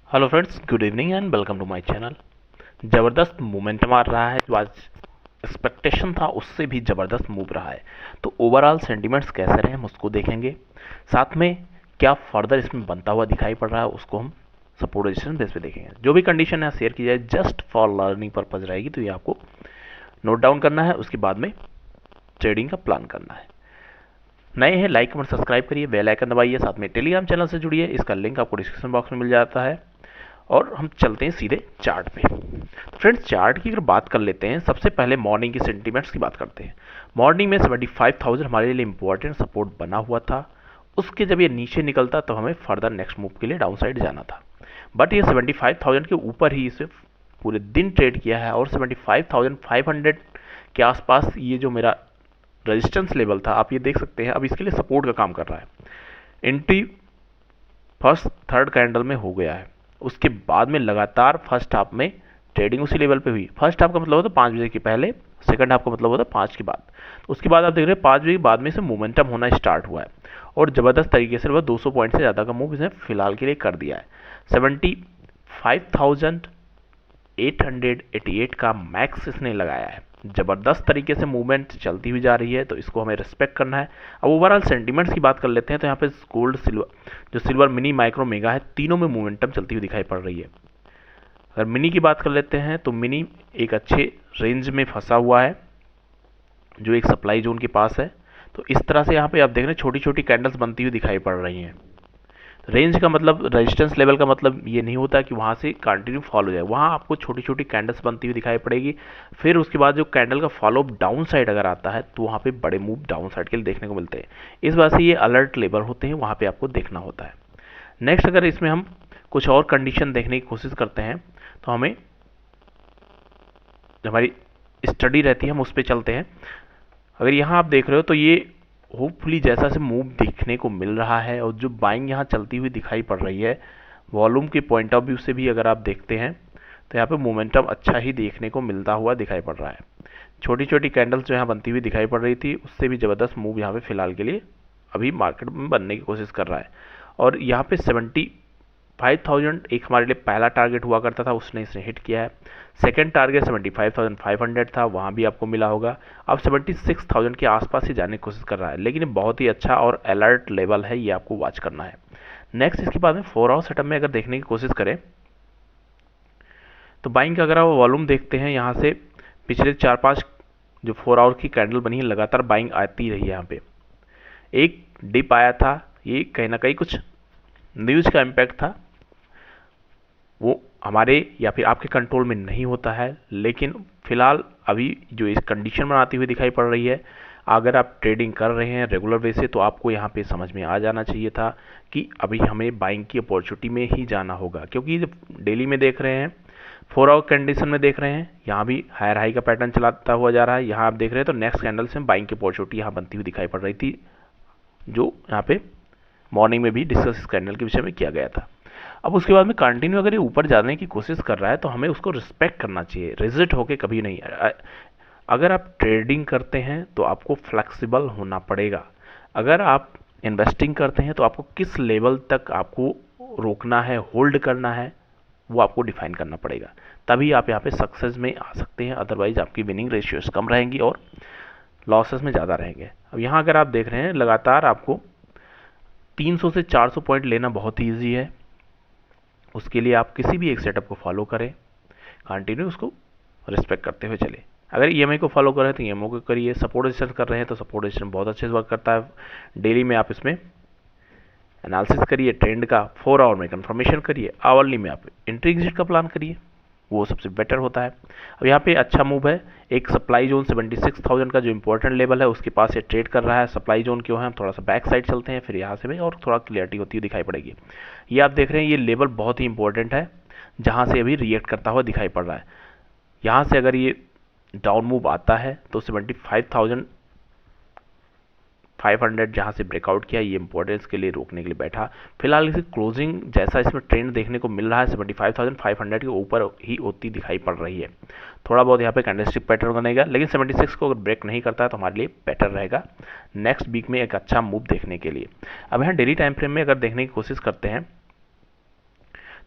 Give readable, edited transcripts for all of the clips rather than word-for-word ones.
Hello friends, good evening and welcome to my channel. ज़बरदस्त momentum आ रहा है, जो आज एक्सपेक्टेशन था उससे भी ज़बरदस्त मूव रहा है। तो ओवरऑल सेंटिमेंट्स कैसे रहे हम उसको देखेंगे, साथ में क्या फर्दर इसमें बनता हुआ दिखाई पड़ रहा है उसको हम सपोर्ट रेजिस्टेंस बेस पे देखेंगे। जो भी कंडीशन है शेयर की जाए जस्ट फॉर लर्निंग पर्पज रहेगी, तो ये आपको नोट डाउन करना है, उसके बाद में ट्रेडिंग का प्लान करना है। नए हैं लाइक कमेंट सब्सक्राइब करिए, बेल आइकन दबाइए, साथ में टेलीग्राम चैनल से जुड़िए, इसका लिंक आपको डिस्क्रिप्शन बॉक्स में मिल जाता है। और हम चलते हैं सीधे चार्ट पे। तो फ्रेंड्स, चार्ट की अगर बात कर लेते हैं, सबसे पहले मॉर्निंग की सेंटीमेंट्स की बात करते हैं। मॉर्निंग में 75,000 हमारे लिए इंपॉर्टेंट सपोर्ट बना हुआ था। उसके जब ये नीचे निकलता तो हमें फर्दर नेक्स्ट मूव के लिए डाउन साइड जाना था, बट ये 75,000 के ऊपर ही इसे पूरे दिन ट्रेड किया है और 75,500 के आसपास ये जो मेरा रेजिस्टेंस लेवल था, आप ये देख सकते हैं, अब इसके लिए सपोर्ट का काम कर रहा है। एंट्री फर्स्ट थर्ड कैंडल में हो गया है, उसके बाद में लगातार फर्स्ट हाफ में ट्रेडिंग उसी लेवल पे हुई। फर्स्ट हाफ का मतलब होता है 5 बजे के पहले, सेकंड हाफ का मतलब होता है 5 के बाद। तो उसके बाद आप देख रहे हैं 5 बजे के बाद में से मोमेंटम होना स्टार्ट हुआ है और ज़बरदस्त तरीके से वह 200 पॉइंट से ज़्यादा का मूव इसने फिलहाल के लिए कर दिया है। 75,888 का मैक्स इसने लगाया है। ज़बरदस्त तरीके से मूवमेंट चलती हुई जा रही है, तो इसको हमें रिस्पेक्ट करना है। अब ओवरऑल सेंटीमेंट्स की बात कर लेते हैं, तो यहाँ पे गोल्ड सिल्वर, जो सिल्वर मिनी माइक्रो मेगा है, तीनों में मोमेंटम चलती हुई दिखाई पड़ रही है। अगर मिनी की बात कर लेते हैं तो मिनी एक अच्छे रेंज में फंसा हुआ है, जो एक सप्लाई जोन के पास है। तो इस तरह से यहाँ पे आप देख रहे हैं छोटी छोटी कैंडल्स बनती हुई दिखाई पड़ रही हैं। रेंज का मतलब, रेजिस्टेंस लेवल का मतलब ये नहीं होता कि वहाँ से कंटिन्यू फॉल हो जाए, वहाँ आपको छोटी छोटी कैंडल्स बनती हुई दिखाई पड़ेगी। फिर उसके बाद जो कैंडल का फॉलो अप डाउन साइड अगर आता है तो वहाँ पे बड़े मूव डाउन साइड के लिए देखने को मिलते हैं। इस वजह से ये अलर्ट लेवल होते हैं, वहाँ पे आपको देखना होता है। नेक्स्ट, अगर इसमें हम कुछ और कंडीशन देखने की कोशिश करते हैं तो हमें हमारी स्टडी रहती है, हम उस पर चलते हैं। अगर यहाँ आप देख रहे हो तो ये होपफुली जैसा से मूव देखने को मिल रहा है और जो बाइंग यहाँ चलती हुई दिखाई पड़ रही है, वॉल्यूम के पॉइंट ऑफ व्यू से भी अगर आप देखते हैं तो यहाँ पे मोमेंटम अच्छा ही देखने को मिलता हुआ दिखाई पड़ रहा है। छोटी छोटी कैंडल्स जो यहाँ बनती हुई दिखाई पड़ रही थी, उससे भी ज़बरदस्त मूव यहाँ पे फिलहाल के लिए अभी मार्केट में बनने की कोशिश कर रहा है। और यहाँ पे 75,000 एक हमारे लिए पहला टारगेट हुआ करता था, उसने इसने हिट किया है। सेकंड टारगेट 75,500 था, वहाँ भी आपको मिला होगा। अब 76,000 के आसपास ही जाने की कोशिश कर रहा है, लेकिन ये बहुत ही अच्छा और अलर्ट लेवल है, ये आपको वॉच करना है। नेक्स्ट, इसके बाद में 4 आवर सेटअप में अगर देखने की कोशिश करें तो बाइंग का अगर आप वॉल्यूम देखते हैं, यहाँ से पिछले 4-5 जो 4 आवर की कैंडल बनी है, लगातार बाइंग आती रही है। यहाँ पे एक डिप आया था, ये कहीं ना कहीं कुछ न्यूज़ का इम्पैक्ट था, वो हमारे या फिर आपके कंट्रोल में नहीं होता है। लेकिन फिलहाल अभी जो इस कंडीशन बनाती हुई दिखाई पड़ रही है, अगर आप ट्रेडिंग कर रहे हैं रेगुलर बेस से, तो आपको यहाँ पे समझ में आ जाना चाहिए था कि अभी हमें बाइंग की अपॉर्चुनिटी में ही जाना होगा। क्योंकि जब डेली में देख रहे हैं, 4 आवर कंडीशन में देख रहे हैं, यहाँ भी हायर हाई का पैटर्न चलाता हुआ जा रहा है। यहाँ आप देख रहे हैं तो नेक्स्ट कैंडल से बाइंग की अपॉर्चुनिटी यहाँ बनती हुई दिखाई पड़ रही थी, जो यहाँ पे मॉर्निंग में भी डिस्कस इस कैंडल के विषय में किया गया था। अब उसके बाद में कंटिन्यू अगर ये ऊपर जाने की कोशिश कर रहा है तो हमें उसको रिस्पेक्ट करना चाहिए, रिजिट होके कभी नहीं। अगर आप ट्रेडिंग करते हैं तो आपको फ्लेक्सिबल होना पड़ेगा। अगर आप इन्वेस्टिंग करते हैं तो आपको किस लेवल तक आपको रोकना है, होल्ड करना है, वो आपको डिफाइन करना पड़ेगा, तभी आप यहाँ पे सक्सेस में आ सकते हैं। अदरवाइज आपकी विनिंग रेशियोज कम रहेंगी और लॉसेस में ज़्यादा रहेंगे। अब यहाँ अगर आप देख रहे हैं, लगातार आपको 300 से 400 पॉइंट लेना बहुत ही ईजी है। उसके लिए आप किसी भी एक सेटअप को फॉलो करें, कंटिन्यू उसको रिस्पेक्ट करते हुए चले। अगर ईएमआई को फॉलो कर रहे हैं तो ईएमआई को करिए, सपोर्ट रेजिस्टेंस कर रहे हैं तो सपोर्ट रेजिस्टेंस बहुत अच्छे से वर्क करता है। डेली में आप इसमें एनालिसिस करिए, ट्रेंड का 4 आवर में कंफर्मेशन करिए, आवरली में आप एंट्री एग्जिट का प्लान करिए, वो सबसे बेटर होता है। अब यहाँ पे अच्छा मूव है, एक सप्लाई जोन 76,000 का जो इंपॉर्टेंट लेवल है उसके पास ये ट्रेड कर रहा है। सप्लाई जोन क्यों है, हम थोड़ा सा बैक साइड चलते हैं, फिर यहाँ से भी और थोड़ा क्लियरिटी होती हुई दिखाई पड़ेगी। ये आप देख रहे हैं, ये लेवल बहुत ही इंपॉर्टेंट है, जहाँ से अभी रिएक्ट करता हुआ दिखाई पड़ रहा है। यहाँ से अगर ये डाउन मूव आता है तो 75,500 जहाँ से ब्रेकआउट किया, ये इंपॉर्टेंस के लिए रोकने के लिए बैठा। फिलहाल इसी क्लोजिंग जैसा इसमें ट्रेंड देखने को मिल रहा है, 75,500 के ऊपर ही होती दिखाई पड़ रही है। थोड़ा बहुत यहाँ पे कैंडलस्टिक पैटर्न बनेगा, लेकिन 76 को अगर ब्रेक नहीं करता है तो हमारे लिए बेटर रहेगा नेक्स्ट वीक में एक अच्छा मूव देखने के लिए। अब यहाँ डेली टाइम फ्रेम में अगर देखने की कोशिश करते हैं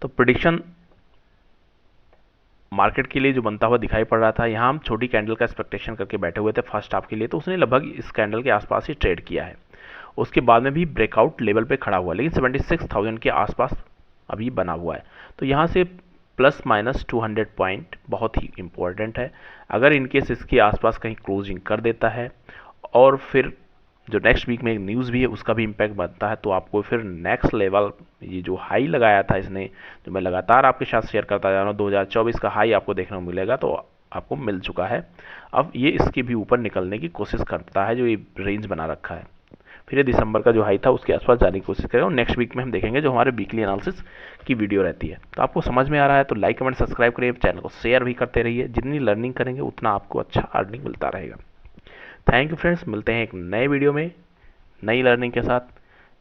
तो प्रिडिक्शन मार्केट के लिए जो बनता हुआ दिखाई पड़ रहा था, यहाँ हम छोटी कैंडल का एक्सपेक्टेशन करके बैठे हुए थे फर्स्ट हाफ के लिए, तो उसने लगभग इस कैंडल के आसपास ही ट्रेड किया है। उसके बाद में भी ब्रेकआउट लेवल पे खड़ा हुआ, लेकिन 76,000 के आसपास अभी बना हुआ है। तो यहाँ से प्लस माइनस 200 पॉइंट बहुत ही इंपॉर्टेंट है। अगर इनकेस इसके आसपास कहीं क्लोजिंग कर देता है और फिर जो नेक्स्ट वीक में एक न्यूज़ भी है उसका भी इम्पैक्ट बनता है, तो आपको फिर नेक्स्ट लेवल, ये जो हाई लगाया था इसने, जो मैं लगातार आपके साथ शेयर करता जा रहा हूँ, 2024 का हाई आपको देखने को मिलेगा, तो आपको मिल चुका है। अब ये इसके भी ऊपर निकलने की कोशिश करता है, जो ये रेंज बना रखा है, फिर ये दिसंबर का जो हाई था उसके आसपास जाने की कोशिश करेगा। और नेक्स्ट वीक में हम देखेंगे जो हमारे वीकली एनालिसिस की वीडियो रहती है। तो आपको समझ में आ रहा है तो लाइक कमेंट सब्सक्राइब करिए, चैनल को शेयर भी करते रहिए। जितनी लर्निंग करेंगे उतना आपको अच्छा अर्निंग मिलता रहेगा। थैंक यू फ्रेंड्स, मिलते हैं एक नए वीडियो में नई लर्निंग के साथ।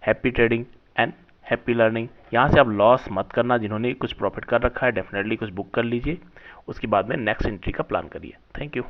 Happy trading and happy learning. यहाँ से आप लॉस मत करना, जिन्होंने कुछ प्रॉफिट कर रखा है डेफिनेटली कुछ बुक कर लीजिए, उसके बाद में नेक्स्ट एंट्री का प्लान करिए। Thank you.